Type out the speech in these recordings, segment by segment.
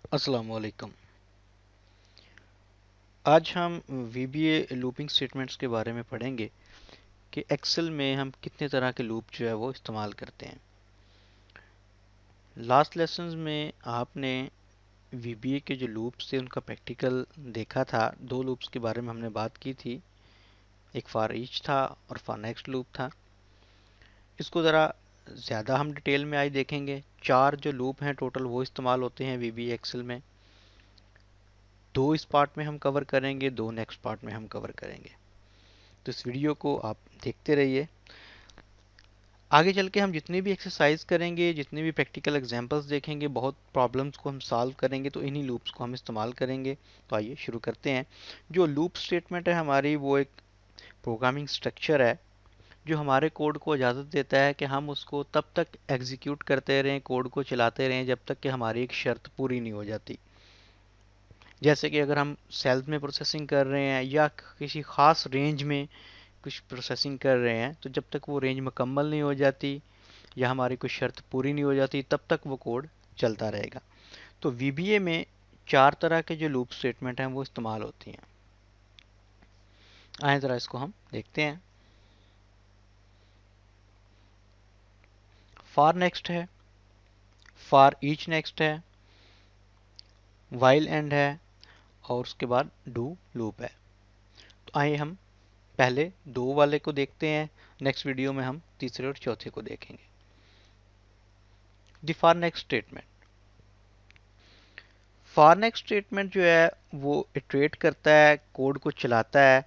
अस्सलाम वालेकुम। आज हम VBA लूपिंग स्टेटमेंट्स के बारे में पढ़ेंगे कि एक्सेल में हम कितने तरह के लूप जो है वो इस्तेमाल करते हैं। लास्ट लेसन्स में आपने VBA के जो लूप्स थे उनका प्रैक्टिकल देखा था। दो लूप्स के बारे में हमने बात की थी, एक फॉर ईच था और फॉर नेक्स्ट लूप था। इसको ज़रा ज़्यादा हम डिटेल में आज देखेंगे। चार जो लूप हैं टोटल वो इस्तेमाल होते हैं VBA एक्सेल में। दो इस पार्ट में हम कवर करेंगे, दो नेक्स्ट पार्ट में हम कवर करेंगे। तो इस वीडियो को आप देखते रहिए। आगे चल के हम जितनी भी एक्सरसाइज करेंगे, जितने भी प्रैक्टिकल एग्जांपल्स देखेंगे, बहुत प्रॉब्लम्स को हम सॉल्व करेंगे तो इन्हीं लूप्स को हम इस्तेमाल करेंगे। तो आइए शुरू करते हैं। जो लूप स्टेटमेंट है हमारी, वो एक प्रोग्रामिंग स्ट्रक्चर है जो हमारे कोड को इजाज़त देता है कि हम उसको तब तक एग्जीक्यूट करते रहें, कोड को चलाते रहें जब तक कि हमारी एक शर्त पूरी नहीं हो जाती। जैसे कि अगर हम सेल्स में प्रोसेसिंग कर रहे हैं या किसी ख़ास रेंज में कुछ प्रोसेसिंग कर रहे हैं, तो जब तक वो रेंज मुकम्मल नहीं हो जाती या हमारी कोई शर्त पूरी नहीं हो जाती तब तक वो कोड चलता रहेगा। तो VBA में चार तरह के जो लूप स्टेटमेंट हैं वो इस्तेमाल होती हैं। आए ज़रा इसको हम देखते हैं। फॉर नेक्स्ट है, फॉर ईच नेक्स्ट है, वाइल एंड है और उसके बाद डू लूप है। तो आइए हम पहले दो वाले को देखते हैं, नेक्स्ट वीडियो में हम तीसरे और चौथे को देखेंगे। The for next statement, for next statement जो है वो इटरेट करता है, कोड को चलाता है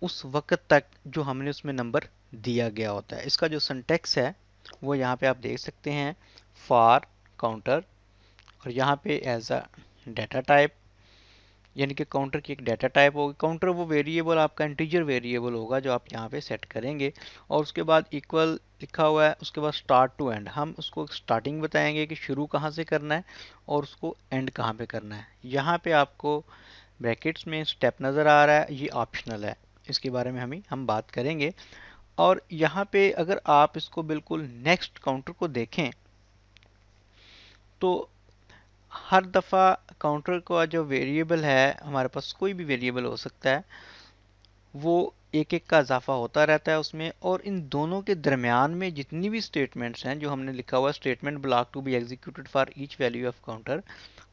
उस वक्त तक जो हमने उसमें नंबर दिया गया होता है। इसका जो सिंटैक्स है वो यहाँ पे आप देख सकते हैं, फॉर काउंटर और यहाँ पे एज अ डाटा टाइप, यानी कि काउंटर की एक डाटा टाइप होगी। काउंटर वो वेरिएबल आपका इंटीजर वेरिएबल होगा जो आप यहाँ पे सेट करेंगे और उसके बाद इक्वल लिखा हुआ है, उसके बाद स्टार्ट टू एंड। हम उसको स्टार्टिंग बताएंगे कि शुरू कहाँ से करना है और उसको एंड कहाँ पे करना है। यहाँ पे आपको ब्रैकेट्स में स्टेप नज़र आ रहा है, ये ऑप्शनल है, इसके बारे में हम बात करेंगे। और यहाँ पे अगर आप इसको बिल्कुल नेक्स्ट काउंटर को देखें तो हर दफ़ा काउंटर का जो वेरिएबल है, हमारे पास कोई भी वेरिएबल हो सकता है, वो एक एक का इजाफा होता रहता है उसमें। और इन दोनों के दरमियान में जितनी भी स्टेटमेंट्स हैं जो हमने लिखा हुआ है, statement block to be executed for each value of counter,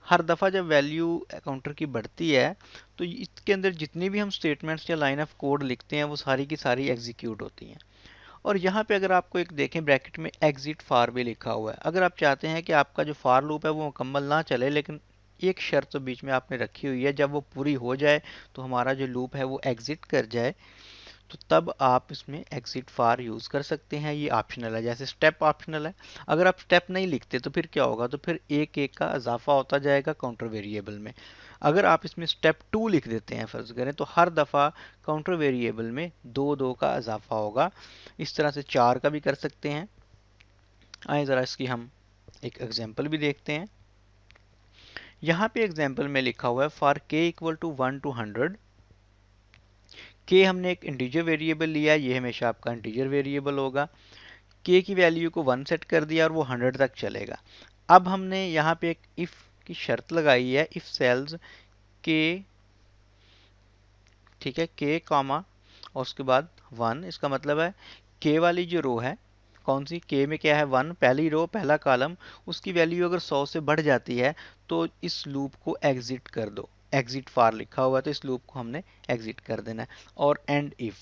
हर दफ़ा जब वैल्यू काउंटर की बढ़ती है तो इसके अंदर जितनी भी हम स्टेटमेंट्स या लाइन ऑफ कोड लिखते हैं वो सारी की सारी एग्जीक्यूट होती हैं। और यहाँ पे अगर आपको एक देखें, ब्रैकेट में एग्जिट फार भी लिखा हुआ है। अगर आप चाहते हैं कि आपका जो फार लूप है वो मुकम्मल ना चले, लेकिन एक शर्त तो बीच में आपने रखी हुई है, जब वो पूरी हो जाए तो हमारा जो लूप है वो एग्जिट कर जाए, तो तब आप इसमें एग्जिट फार यूज़ कर सकते हैं। ये ऑप्शनल है, जैसे स्टेप ऑप्शनल है। अगर आप स्टेप नहीं लिखते तो फिर क्या होगा, तो फिर एक एक का इजाफा होता जाएगा काउंटर वेरिएबल में। अगर आप इसमें स्टेप 2 लिख देते हैं फ़र्ज़ करें, तो हर दफ़ा काउंटर वेरिएबल में दो दो का इजाफा होगा। इस तरह से चार का भी कर सकते हैं। आइए ज़रा इसकी हम एक एग्जांपल भी देखते हैं। यहाँ पे एग्जांपल में लिखा हुआ है for k equal to 1 to 100। k हमने एक इंटीजर वेरिएबल लिया है, ये हमेशा आपका इंटीजर वेरिएबल होगा। k की वैल्यू को 1 सेट कर दिया और वो 100 तक चलेगा। अब हमने यहाँ पे एक इफ़ की शर्त लगाई है, इफ़ सेल्स k, ठीक है, k कॉमा और उसके बाद 1। इसका मतलब है k वाली जो रो है, कौन सी, k में क्या है 1, पहली रो पहला कॉलम, उसकी वैल्यू अगर 100 से बढ़ जाती है तो इस लूप को एग्जिट कर दो। एग्जिट फार लिखा हुआ है तो इस लूप को हमने एग्जिट कर देना है। और एंड इफ,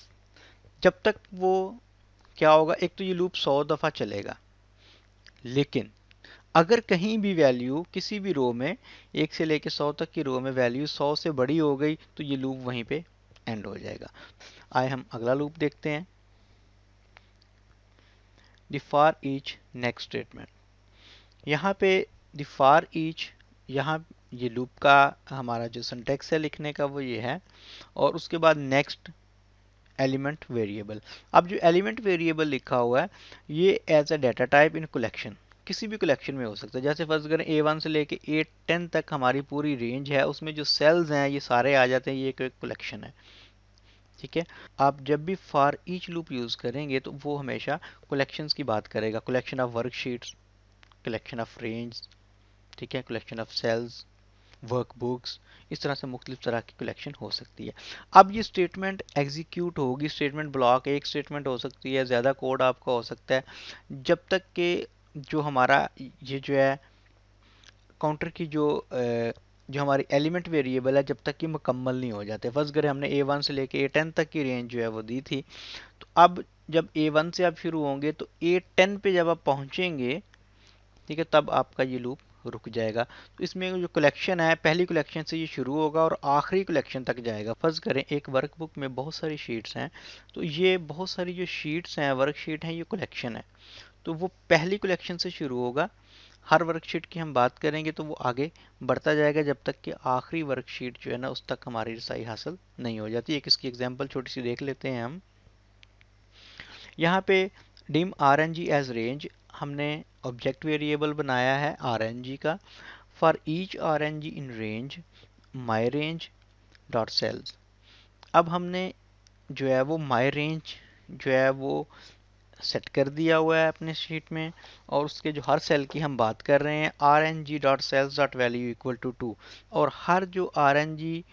जब तक वो क्या होगा, एक तो ये लूप 100 दफ़ा चलेगा, लेकिन अगर कहीं भी वैल्यू किसी भी रो में 1 से लेकर 100 तक की रो में वैल्यू 100 से बड़ी हो गई तो ये लूप वहीं पे एंड हो जाएगा। आए हम अगला लूप देखते हैं, the for each next statement. यहाँ पे द फॉर ईच, यहाँ ये लूप का हमारा जो सिंटैक्स है लिखने का वो ये है, और उसके बाद नेक्स्ट एलिमेंट वेरिएबल। अब जो एलिमेंट वेरिएबल लिखा हुआ है ये as a data type in collection, किसी भी कलेक्शन में हो सकता है। जैसे फर्ज करें A1 से लेके A10 तक हमारी पूरी रेंज है, उसमें जो सेल्स हैं ये सारे आ जाते हैं, ये एक कलेक्शन है। ठीक है, आप जब भी फॉर ईच लूप यूज़ करेंगे तो वो हमेशा कलेक्शंस की बात करेगा, collection of worksheets, collection of range, ठीक है, कलेक्शन ऑफ सेल्स, वर्कबुक्स, इस तरह से मुख्तलिफ तरह की कलेक्शन हो सकती है। अब ये स्टेटमेंट एग्जीक्यूट होगी, स्टेटमेंट ब्लॉक एक स्टेटमेंट हो सकती है, ज़्यादा कोड आपका हो सकता है, जब तक कि जो हमारा ये जो है काउंटर की जो हमारी एलिमेंट वेरिएबल है, जब तक कि मुकम्मल नहीं हो जाते। फर्स्ट करें हमने A1 से लेके A10 तक की रेंज जो है वो दी थी, तो अब जब A1 से आप शुरू होंगे तो A10 पे जब आप पहुंचेंगे, ठीक है, तब आपका ये लूप रुक जाएगा। तो इसमें जो कलेक्शन है, पहली कलेक्शन से ये शुरू होगा और आखिरी कलेक्शन तक जाएगा। फर्ज करें एक वर्कबुक में बहुत सारी शीट्स हैं, तो ये बहुत सारी जो शीट्स हैं, वर्कशीट हैं, ये कलेक्शन है। तो वो पहली कलेक्शन से शुरू होगा, हर वर्कशीट की हम बात करेंगे तो वो आगे बढ़ता जाएगा जब तक कि आखिरी वर्कशीट जो है ना उस तक हमारी रसाई हासिल नहीं हो जाती। एक इसकी एग्जांपल छोटी सी देख लेते हैं हम। यहाँ पे dim R N G as range हमने ऑब्जेक्ट वेरिएबल बनाया है आर एन जी का। For each R N G in range my range dot cells. अब हमने जो है वो माई रेंज जो है वो सेट कर दिया हुआ है अपने शीट में, और उसके जो हर सेल की हम बात कर रहे हैं R N G dot cells dot value equal to 2, और हर जो आर एन जी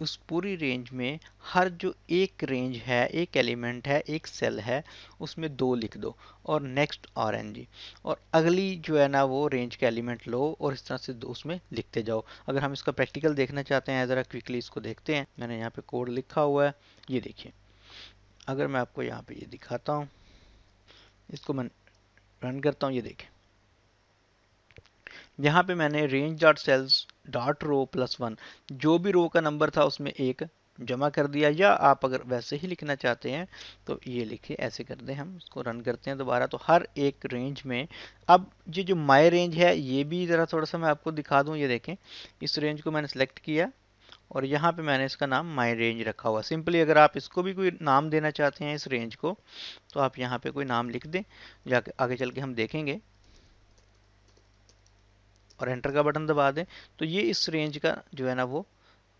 उस पूरी रेंज में हर जो एक रेंज है, एक एलिमेंट है, एक सेल है, उसमें 2 लिख दो और नेक्स्ट आर एन जी, और अगली जो है ना वो रेंज के एलिमेंट लो और इस तरह से उसमें लिखते जाओ। अगर हम इसका प्रैक्टिकल देखना चाहते हैं, ज़रा क्विकली इसको देखते हैं। मैंने यहाँ पे कोड लिखा हुआ है, ये देखिए। अगर मैं आपको यहाँ पे ये दिखाता हूँ, इसको मैं रन करता हूँ, ये देखें। यहाँ पे मैंने range dot cells dot row plus 1, जो भी रो का नंबर था उसमें एक जमा कर दिया, या आप अगर वैसे ही लिखना चाहते हैं तो ये लिखिए, ऐसे कर दें। हम इसको रन करते हैं दोबारा, तो हर एक रेंज में अब ये जो माई रेंज है, ये भी ज़रा थोड़ा सा मैं आपको दिखा दूँ। ये देखें, इस रेंज को मैंने सेलेक्ट किया और यहाँ पे मैंने इसका नाम माई रेंज रखा हुआ। सिंपली अगर आप इसको भी कोई नाम देना चाहते हैं इस रेंज को, तो आप यहाँ पे कोई नाम लिख दें, जाके आगे चल के हम देखेंगे, और एंटर का बटन दबा दें तो ये इस रेंज का जो है ना वो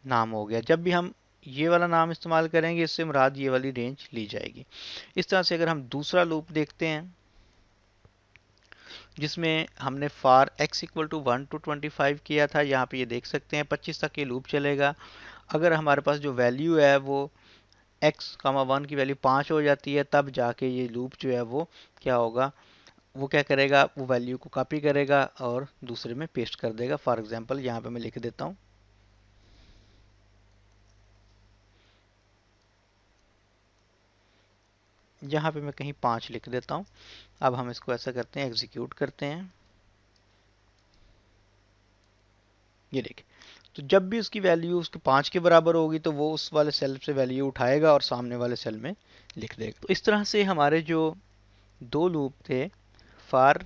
नाम हो गया। जब भी हम ये वाला नाम इस्तेमाल करेंगे, इससे मुराद ये वाली रेंज ली जाएगी। इस तरह से अगर हम दूसरा लूप देखते हैं जिसमें हमने for x equal to 1 to 25 किया था, यहाँ पे ये देख सकते हैं 25 तक ये लूप चलेगा। अगर हमारे पास जो वैल्यू है वो x, 1 की वैल्यू 5 हो जाती है, तब जाके ये लूप जो है वो क्या होगा, वो क्या करेगा, वो वैल्यू को कॉपी करेगा और दूसरे में पेस्ट कर देगा। फॉर एग्जांपल यहाँ पे मैं लिख देता हूँ, यहाँ पे मैं कहीं 5 लिख देता हूँ। अब हम इसको ऐसा करते हैं, एग्जीक्यूट करते हैं, ये देखिए। तो जब भी उसकी वैल्यू उसके 5 के बराबर होगी तो वो उस वाले सेल से वैल्यू उठाएगा और सामने वाले सेल में लिख देगा। तो इस तरह से हमारे जो 2 लूप थे, फॉर,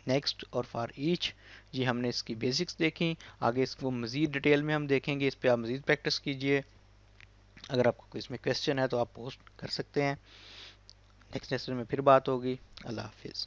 नेक्स्ट और फॉर ईच, ये हमने इसकी बेसिक्स देखी। आगे इसको मज़ीद डिटेल में हम देखेंगे, इस पर आप मज़ीद प्रैक्टिस कीजिए। अगर आपको कोई इसमें क्वेश्चन है तो आप पोस्ट कर सकते हैं। नेक्स्ट लेक्चर में फिर बात होगी। अल्लाह हाफिज़।